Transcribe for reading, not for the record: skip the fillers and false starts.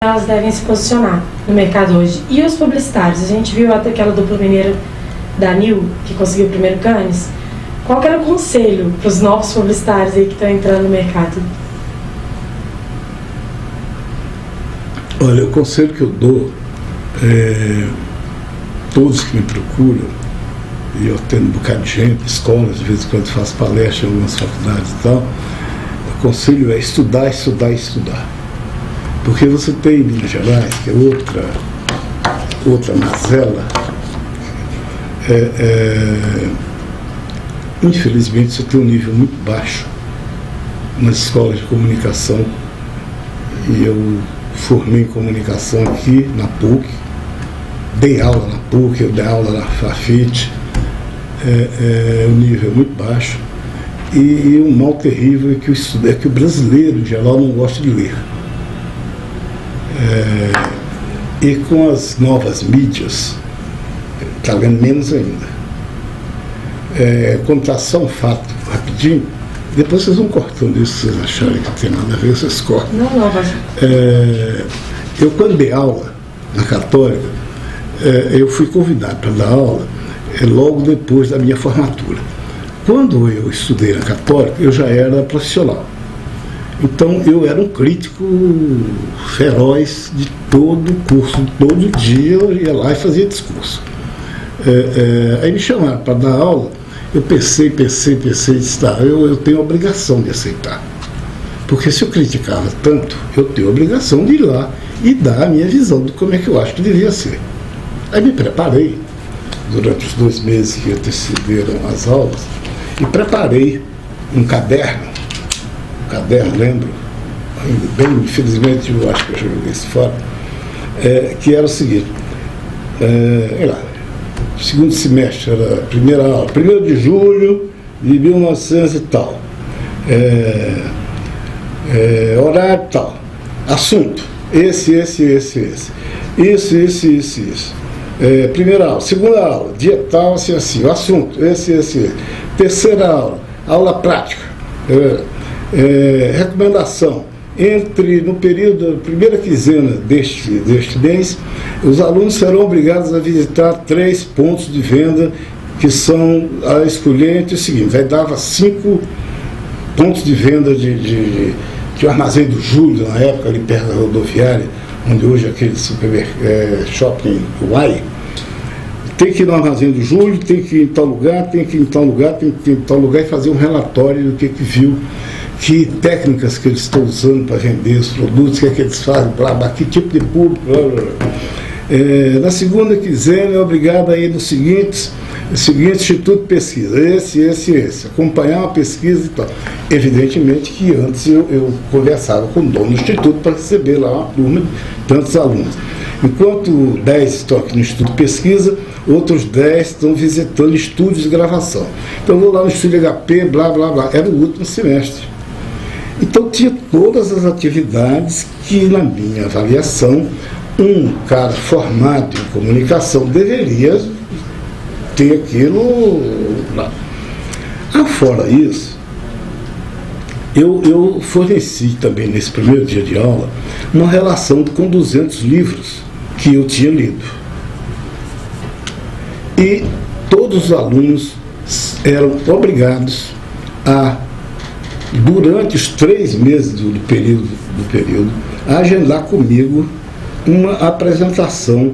elas devem se posicionar no mercado hoje. E os publicitários? A gente viu até aquela dupla mineira da Nil, que conseguiu o primeiro Cannes. Qual que era o conselho para os novos publicitários aí que estão entrando no mercado? Olha, o conselho que eu dou todos que me procuram, e eu atendo um bocado de gente, escolas, de vez em quando faço palestra em algumas faculdades e tal, o conselho é estudar, estudar, estudar. Porque você tem em Minas Gerais, que é outra mazela, infelizmente você tem um nível muito baixo nas escolas de comunicação, e eu formei em comunicação aqui na PUC, dei aula na PUC, eu dei aula na FAFIT, o nível é muito baixo, e um mal terrível é que o brasileiro em geral não gosta de ler. E com as novas mídias está lendo menos ainda. Contar só um fato rapidinho, depois vocês vão cortando isso, se vocês acharem que tem nada a ver, vocês cortam. Não, eu quando dei aula na Católica, eu fui convidado para dar aula logo depois da minha formatura. Quando eu estudei na Católica, eu já era profissional. Então eu era um crítico feroz de todo o curso, todo dia eu ia lá e fazia discurso. Aí me chamaram para dar aula, eu pensei, disse, tá, eu tenho a obrigação de aceitar. Porque se eu criticava tanto, eu tenho a obrigação de ir lá e dar a minha visão de como é que eu acho que devia ser. Aí me preparei, durante os 2 meses que antecederam as aulas, e preparei um caderno, lembro, ainda bem, infelizmente eu acho que eu joguei isso fora, que era o seguinte, segundo semestre, era a primeira aula, 1º de julho de 1900 e tal, horário tal, assunto, esse, isso. Primeira aula, segunda aula, dia tal, assim, o assunto, esse. Terceira aula, aula prática, recomendação, no período da primeira quinzena deste mês, os alunos serão obrigados a visitar 3 pontos de venda que são a escolher entre o seguinte, aí dava 5 pontos de venda de o Armazém do Júlio, na época ali perto da rodoviária, onde hoje é aquele shopping Uai, tem que ir no Armazém do Júlio, tem que ir em tal lugar, tem que ir em tal lugar e fazer um relatório do que viu, que técnicas que eles estão usando para vender os produtos, o que eles fazem, blá, blá, que tipo de público, blá, blá, blá. Na segunda quinzena é obrigado a ir no seguinte instituto de pesquisa, esse, acompanhar uma pesquisa e tal. Evidentemente que antes eu conversava com o dono do instituto para receber lá uma turma de tantos alunos. Enquanto 10 estão aqui no Instituto de Pesquisa, outros 10 estão visitando estúdios de gravação. Então eu vou lá no estúdio HP, blá, blá, blá. Era o último semestre. Então tinha todas as atividades que, na minha avaliação, um cara formado em comunicação deveria ter aquilo lá. Fora isso, eu forneci também, nesse primeiro dia de aula, uma relação com 200 livros que eu tinha lido. E todos os alunos eram obrigados a, durante os 3 meses do período, a agendar comigo uma apresentação